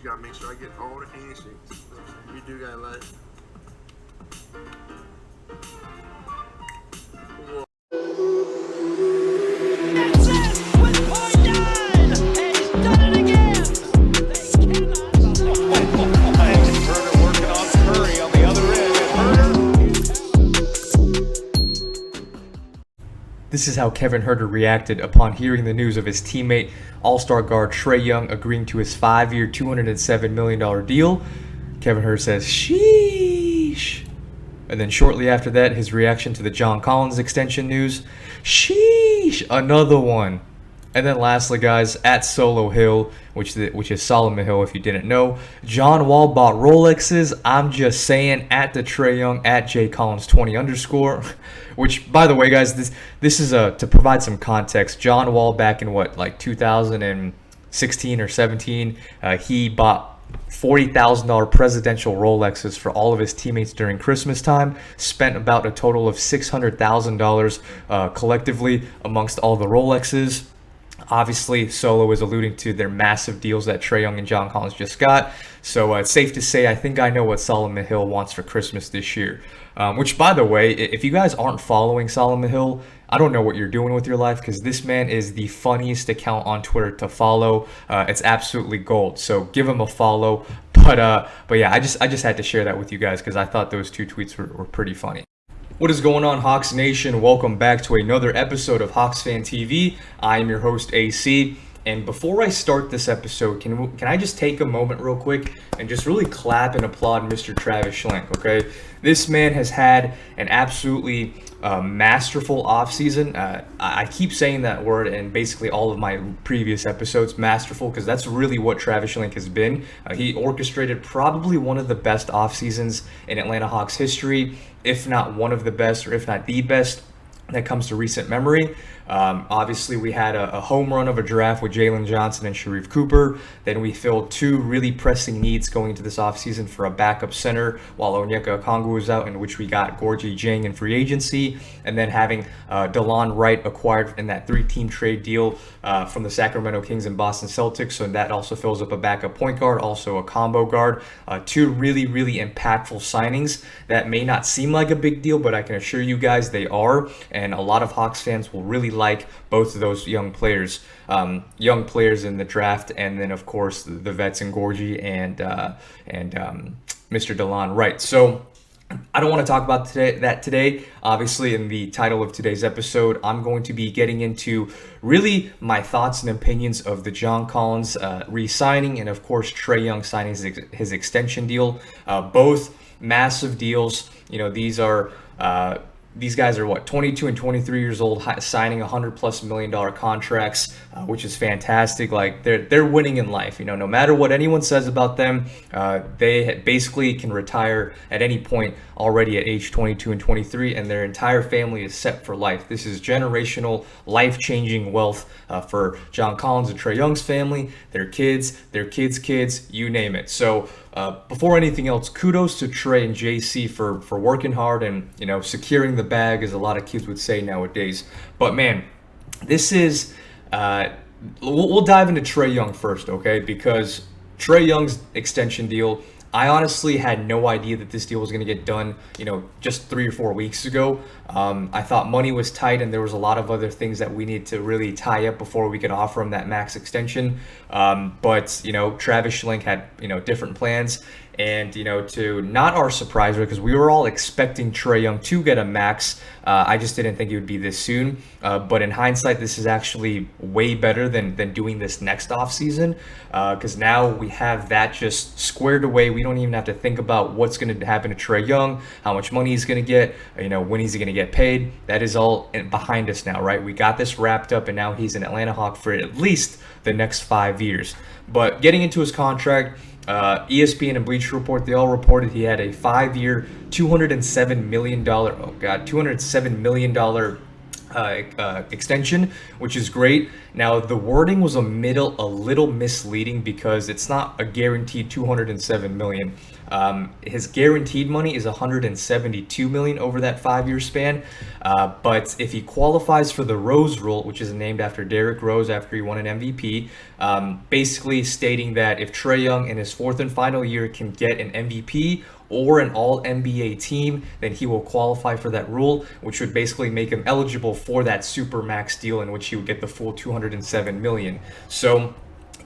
gotta make sure I get all the handshakes. You do got like. This is how Kevin Huerter reacted upon hearing the news of his teammate, All-Star guard Trae Young, agreeing to his 5-year, $207 million deal. Kevin Huerter says, sheesh. And then shortly after that, his reaction to the John Collins extension news, sheesh, another one. And then lastly, guys, at Solo Hill, which is Solomon Hill if you didn't know, John Wall bought Rolexes. I'm just saying, at the Trae Young, at JCollins20_, which, by the way, guys, this is to provide some context. John Wall back in like 2016 or 17, he bought $40,000 presidential Rolexes for all of his teammates during Christmas time, spent about a total of $600,000 collectively amongst all the Rolexes. Obviously, Solo is alluding to their massive deals that Trae Young and John Collins just got. So it's safe to say I think I know what Solomon Hill wants for Christmas this year. Which, by the way, if you guys aren't following Solomon Hill, I don't know what you're doing with your life, because this man is the funniest account on Twitter to follow. It's absolutely gold. So give him a follow. But yeah, I just had to share that with you guys because I thought those two tweets were pretty funny. What is going on, Hawks Nation? Welcome back to another episode of Hawks Fan TV. I am your host, AC. And before I start this episode, can I just take a moment real quick and just really clap and applaud Mr. Travis Schlenk, okay? This man has had an absolutely masterful offseason. I keep saying that word in basically all of my previous episodes, masterful, because that's really what Travis Schlenk has been. He orchestrated probably one of the best off seasons in Atlanta Hawks history, if not one of the best, or if not the best that comes to recent memory. Obviously, we had a home run of a draft with Jalen Johnson and Sharif Cooper. Then we filled two really pressing needs going into this offseason for a backup center while Onyeka Okongwu was out, in which we got Gorgui Dieng in free agency. And then having DeLon Wright acquired in that 3-team trade deal from the Sacramento Kings and Boston Celtics. So that also fills up a backup point guard, also a combo guard. Two really, really impactful signings that may not seem like a big deal, but I can assure you guys they are. And a lot of Hawks fans will really like both of those young players in the draft, and then of course the vets in Gorgui and Mr. DeLon Wright. So I don't want to talk about that today. Obviously, in the title of today's episode, I'm going to be getting into really my thoughts and opinions of the John Collins re-signing, and of course Trae Young signing his extension deal. Both massive deals. You know, these guys are 22 and 23 years old, signing $100+ million contracts, which is fantastic. Like they're winning in life. You know, no matter what anyone says about them, they basically can retire at any point already at age 22 and 23, and their entire family is set for life. This is generational, life-changing wealth for John Collins and Trae Young's family, their kids, kids, you name it. So before anything else, kudos to Trae and JC for working hard and, you know, securing the bag, as a lot of kids would say nowadays. But man, this is we'll dive into Trae Young first, okay? Because Trae Young's extension deal, I honestly had no idea that this deal was going to get done, you know, just 3 or 4 weeks ago. I thought money was tight and there was a lot of other things that we need to really tie up before we could offer him that max extension. But, you know, Travis Schlenk had, you know, different plans. And, you know, to not our surprise, because we were all expecting Trae Young to get a max. I just didn't think it would be this soon. But in hindsight, this is actually way better than doing this next offseason, because now we have that just squared away. We don't even have to think about what's going to happen to Trae Young, how much money he's going to get, you know, when he's going to get paid. That is all behind us now, right? We got this wrapped up, and now he's an Atlanta Hawk for at least the next 5 years. But getting into his contract, ESPN and Bleacher Report, they all reported he had a 5-year, $207 million extension, which is great. Now the wording was a little misleading because it's not a guaranteed 207 million. His guaranteed money is 172 million over that 5-year span. But if he qualifies for the Rose Rule, which is named after Derrick Rose after he won an MVP, basically stating that if Trae Young in his 4th and final year can get an MVP or an all-NBA team, then he will qualify for that rule, which would basically make him eligible for that super max deal in which he would get the full 207 million. So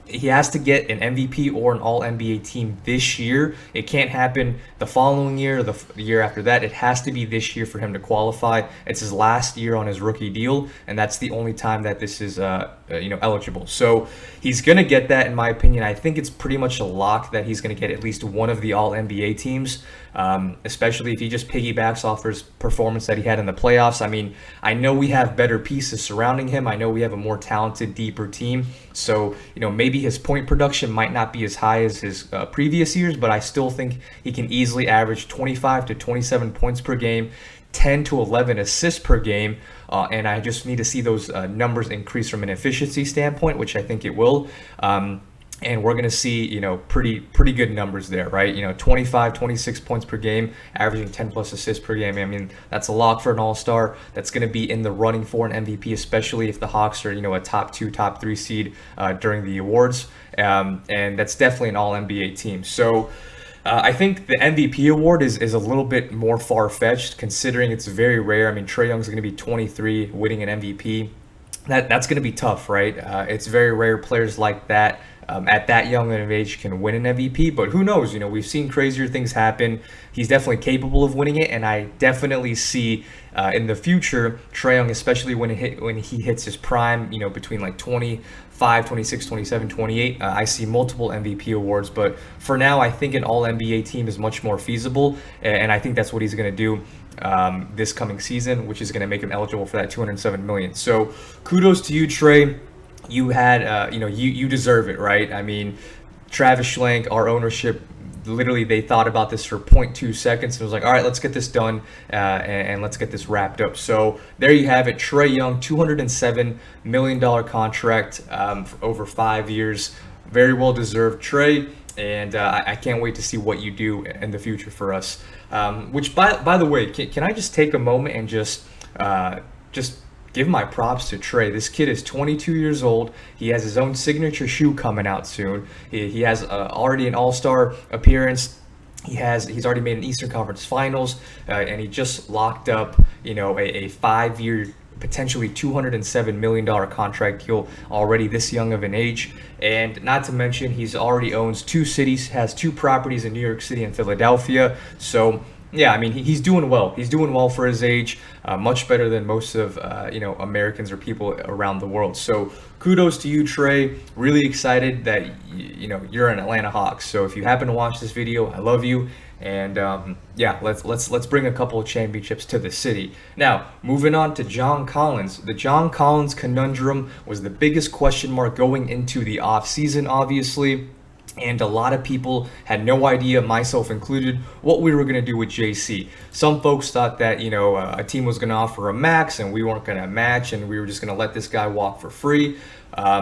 he has to get an MVP or an all-NBA team this year. It can't happen the following year or the year after that. It has to be this year for him to qualify. It's his last year on his rookie deal, and that's the only time that this is eligible. So he's going to get that, in my opinion. I think it's pretty much a lock that he's going to get at least one of the all-NBA teams, especially if he just piggybacks off his performance that he had in the playoffs. I mean, I know we have better pieces surrounding him. I know we have a more talented, deeper team. So, maybe his point production might not be as high as his previous years, but I still think he can easily average 25 to 27 points per game, 10 to 11 assists per game, and I just need to see those numbers increase from an efficiency standpoint, which I think it will. And we're going to see, pretty good numbers there, right? 25, 26 points per game, averaging 10 plus assists per game. I mean, that's a lock for an all-star. That's going to be in the running for an MVP, especially if the Hawks are, a top 2, top 3 seed during the awards. And that's definitely an all-NBA team. So I think the MVP award is a little bit more far-fetched, considering it's very rare. I mean, Trae Young's going to be 23 winning an MVP. That's going to be tough, right? It's very rare players like that at that young of age can win an MVP, but who knows? We've seen crazier things happen. He's definitely capable of winning it, and I definitely see in the future Trae Young, especially when he hits his prime, between like 25, 26, 27, 28. I see multiple MVP awards, but for now, I think an All-NBA team is much more feasible, and I think that's what he's going to do this coming season, which is going to make him eligible for that 207 million. So kudos to you, Trae. You had, you deserve it, right? I mean, Travis Schlenk, our ownership, literally they thought about this for 0.2 seconds and was like, all right, let's get this done and let's get this wrapped up. So there you have it. Trae Young, $207 million contract for over 5 years. Very well deserved, Trae. And I can't wait to see what you do in the future for us. Which, by the way, can I just take a moment and just give my props to Trae. This kid is 22 years old. He has his own signature shoe coming out soon. He has already an All-Star appearance. He's already made an Eastern Conference Finals, and he just locked up, a 5-year, potentially $207 million contract deal already this young of an age. And not to mention, he's already owns 2 cities, has 2 properties in New York City and Philadelphia. So yeah, I mean, he's doing well. He's doing well for his age, much better than most of, Americans or people around the world. So kudos to you, Trae. Really excited that, you're an Atlanta Hawks. So if you happen to watch this video, I love you. And let's bring a couple of championships to the city. Now, moving on to John Collins. The John Collins conundrum was the biggest question mark going into the offseason, obviously. And a lot of people had no idea, myself included, what we were going to do with JC. Some folks thought that, a team was going to offer a max and we weren't going to match and we were just going to let this guy walk for free.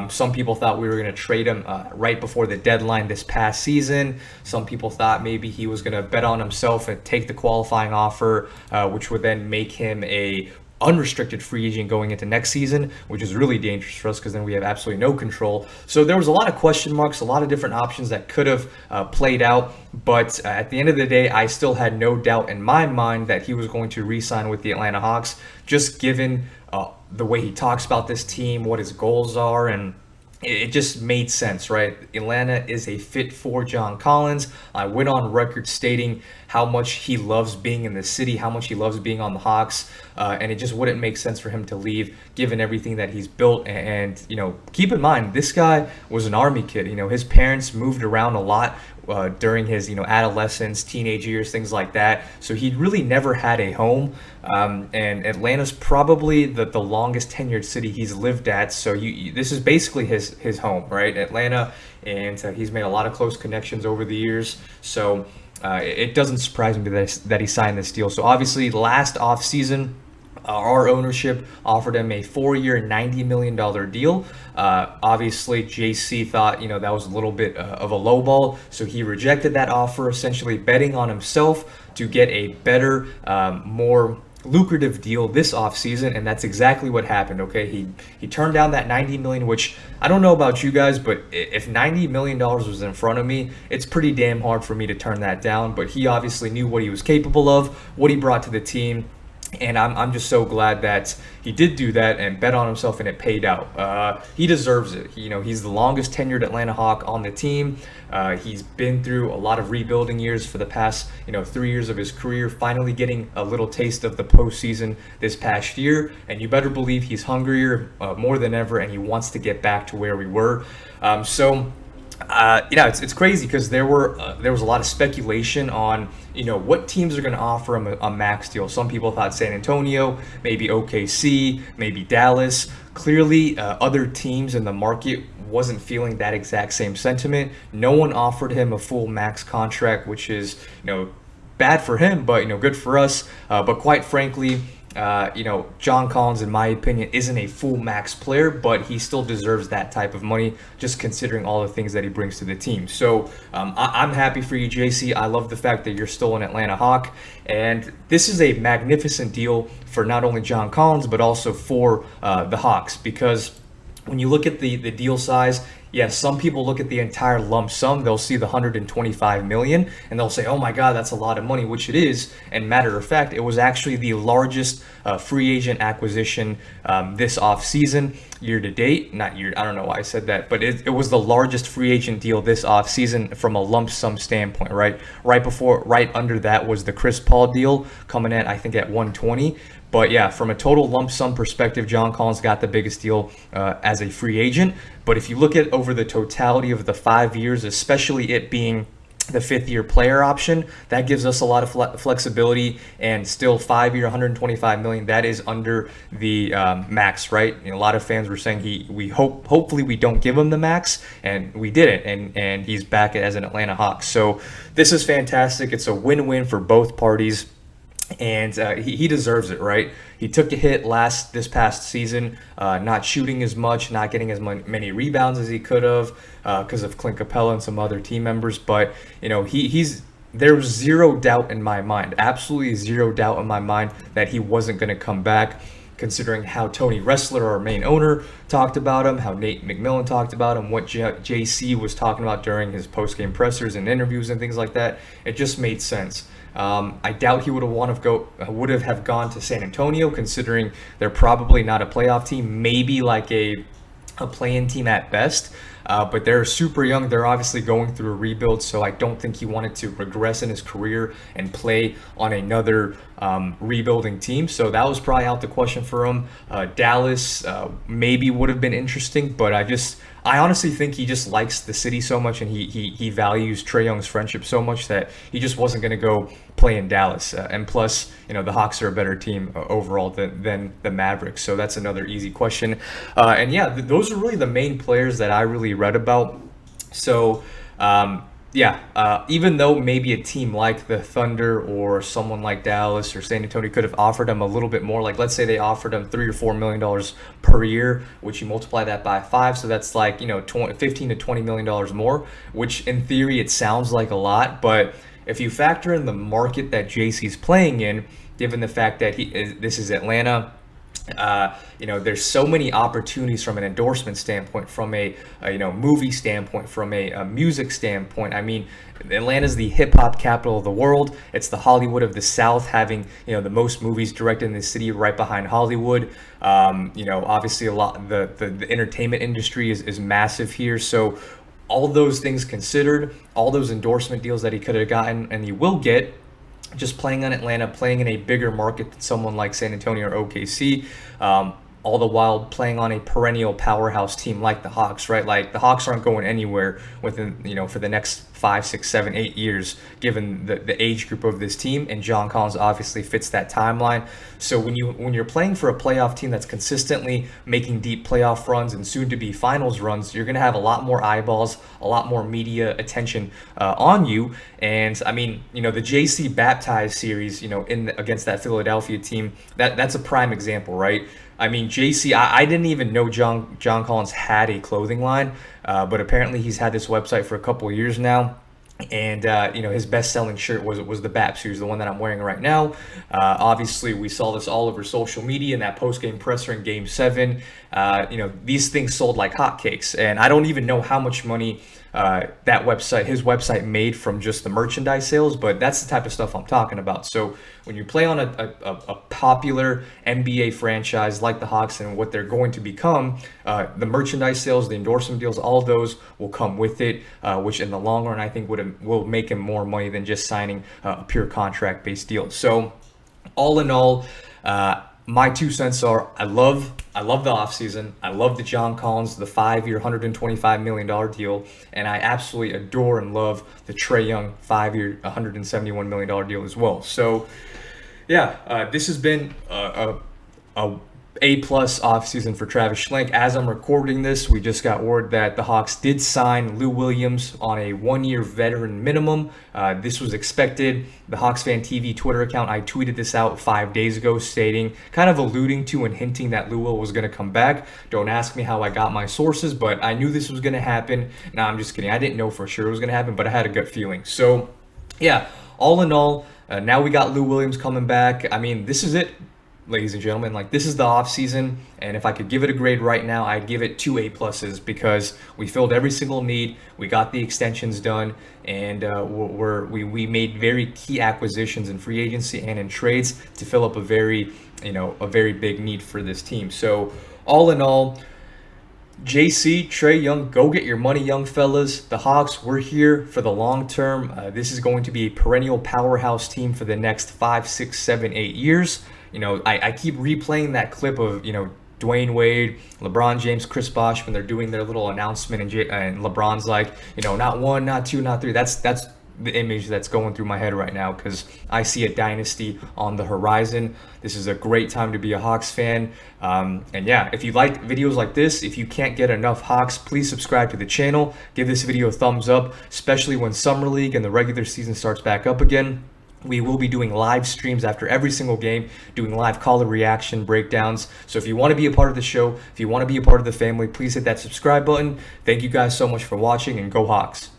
Some people thought we were going to trade him right before the deadline this past season. Some people thought maybe he was going to bet on himself and take the qualifying offer, which would then make him a unrestricted free agent going into next season, which is really dangerous for us because then we have absolutely no control. So there was a lot of question marks, a lot of different options that could have played out. But at the end of the day, I still had no doubt in my mind that he was going to re-sign with the Atlanta Hawks, just given the way he talks about this team, what his goals are, and it just made sense, right? Atlanta is a fit for John Collins. I went on record stating how much he loves being in the city, how much he loves being on the Hawks, and it just wouldn't make sense for him to leave given everything that he's built. And keep in mind, this guy was an Army kid. His parents moved around a lot during his adolescence, teenage years, things like that. So he really never had a home. And Atlanta's probably the longest tenured city he's lived at. So this is basically his home, right? Atlanta, and he's made a lot of close connections over the years. So it doesn't surprise me that he signed this deal. So obviously last offseason, Our ownership offered him a 4-year, $90 million deal. Obviously, JC thought, that was a little bit of a low ball, so he rejected that offer, essentially betting on himself to get a better, more lucrative deal this offseason, and that's exactly what happened. Okay, he turned down that $90 million, which I don't know about you guys, but if $90 million was in front of me, it's pretty damn hard for me to turn that down. But he obviously knew what he was capable of, what he brought to the team. And I'm just so glad that he did do that and bet on himself, and it paid out. He deserves it. He's the longest tenured Atlanta Hawk on the team. He's been through a lot of rebuilding years for the past 3 years of his career, finally getting a little taste of the postseason this past year. And you better believe he's hungrier more than ever, and he wants to get back to where we were. It's crazy because there was a lot of speculation on what teams are going to offer him a max deal. Some people thought San Antonio, maybe OKC, maybe Dallas. Clearly, other teams in the market wasn't feeling that exact same sentiment. No one offered him a full max contract, which is bad for him, but good for us. But quite frankly, John Collins, in my opinion, isn't a full max player, but he still deserves that type of money, just considering all the things that he brings to the team. So I'm happy for you, JC. I love the fact that you're still an Atlanta Hawk, and this is a magnificent deal for not only John Collins, but also for the Hawks, because when you look at the deal size, yes, some people look at the entire lump sum. They'll see the $125 million and they'll say, "Oh my God, that's a lot of money," which it is. And matter of fact, it was actually the largest free agent acquisition this offseason, year to date. Not year. I don't know why I said that, but it was the largest free agent deal this offseason from a lump sum standpoint. Right under that was the Chris Paul deal, coming in I think at 120. But yeah, from a total lump sum perspective, John Collins got the biggest deal as a free agent. But if you look at over the totality of the 5 years, especially it being the 5th-year player option, that gives us a lot of flexibility. And still 5-year, $125 million, that is under the max, right? A lot of fans were saying hopefully we don't give him the max, and we didn't, and he's back as an Atlanta Hawk. So this is fantastic. It's a win-win for both parties. And he deserves it, right? He took a hit this past season, not shooting as much, not getting as many rebounds as he could have because of Clint Capella and some other team members. But there's zero doubt in my mind, absolutely zero doubt in my mind that he wasn't going to come back, considering how Tony Ressler, our main owner, talked about him, how Nate McMillan talked about him, what JC was talking about during his post-game pressers and interviews and things like that. It just made sense. I doubt he would have gone to San Antonio, considering they're probably not a playoff team, maybe like a play-in team at best. But they're super young. They're obviously going through a rebuild, so I don't think he wanted to regress in his career and play on another rebuilding team. So that was probably out the question for him. Dallas maybe would have been interesting, but I honestly think he just likes the city so much, and he values Trae Young's friendship so much that he just wasn't going to go play in Dallas. And plus, the Hawks are a better team overall than the Mavericks. So that's another easy question. And yeah, those are really the main players that I really read about. So even though maybe a team like the Thunder or someone like Dallas or San Antonio could have offered him a little bit more, like let's say they offered him $3 or $4 million per year, which you multiply that by 5, so that's like $15 to $20 million more, which in theory it sounds like a lot, but if you factor in the market that JC's playing in, given the fact that this is Atlanta. There's so many opportunities from an endorsement standpoint, from a movie standpoint, from a music standpoint. I mean, Atlanta's the hip hop capital of the world. It's the Hollywood of the South, having the most movies directed in the city, right behind Hollywood. Obviously a lot the entertainment industry is massive here. So all those things considered, all those endorsement deals that he could have gotten and he will get, just playing on Atlanta, playing in a bigger market than someone like San Antonio or OKC, all the while playing on a perennial powerhouse team like the Hawks, right? Like the Hawks aren't going anywhere within, for the next 5, 6, 7, 8 years, given the age group of this team. And John Collins obviously fits that timeline. So when you're playing for a playoff team that's consistently making deep playoff runs and soon to be finals runs, you're going to have a lot more eyeballs, a lot more media attention on you. And I mean, the JC baptized series, against that Philadelphia team, that's a prime example, right? I mean, JC, I didn't even know John Collins had a clothing line, but apparently he's had this website for a couple of years now. And his best-selling shirt was the BAP series, the one that I'm wearing right now. Obviously, we saw this all over social media in that post-game presser in Game 7. These things sold like hotcakes, and I don't even know how much money his website made from just the merchandise sales, but that's the type of stuff I'm talking about. So when you play on a popular NBA franchise like the Hawks and what they're going to become, the merchandise sales, the endorsement deals, all of those will come with it, which in the long run I think will make him more money than just signing a pure contract-based deal. So all in all, my 2 cents are I love the offseason. I love the John Collins, the 5-year, $125 million deal. And I absolutely adore and love the Trae Young 5-year, $171 million deal as well. So, yeah, this has been a A-plus offseason for Travis Schlenk. As I'm recording this, we just got word that the Hawks did sign Lou Williams on a 1-year veteran minimum. This was expected. The Hawks Fan TV Twitter account, I tweeted this out 5 days ago stating, kind of alluding to and hinting that Lou Will was going to come back. Don't ask me how I got my sources, but I knew this was going to happen. No, I'm just kidding. I didn't know for sure it was going to happen, but I had a gut feeling. So, yeah, all in all, now we got Lou Williams coming back. I mean, this is it, ladies and gentlemen. Like, this is the off season, and if I could give it a grade right now, I'd give it 2 A-pluses because we filled every single need, we got the extensions done, and we made very key acquisitions in free agency and in trades to fill up a very big need for this team. So all in all, JC, Trae Young, go get your money, young fellas. The Hawks, we're here for the long term. This is going to be a perennial powerhouse team for the next 5, 6, 7, 8 years. I keep replaying that clip of, Dwayne Wade, LeBron James, Chris Bosh when they're doing their little announcement, and LeBron's like, not 1, not 2, not 3. That's the image that's going through my head right now because I see a dynasty on the horizon. This is a great time to be a Hawks fan. And yeah, if you like videos like this, if you can't get enough Hawks, please subscribe to the channel. Give this video a thumbs up, especially when Summer League and the regular season starts back up again. We will be doing live streams after every single game, doing live caller reaction breakdowns. So if you want to be a part of the show, if you want to be a part of the family, please hit that subscribe button. Thank you guys so much for watching, and go Hawks.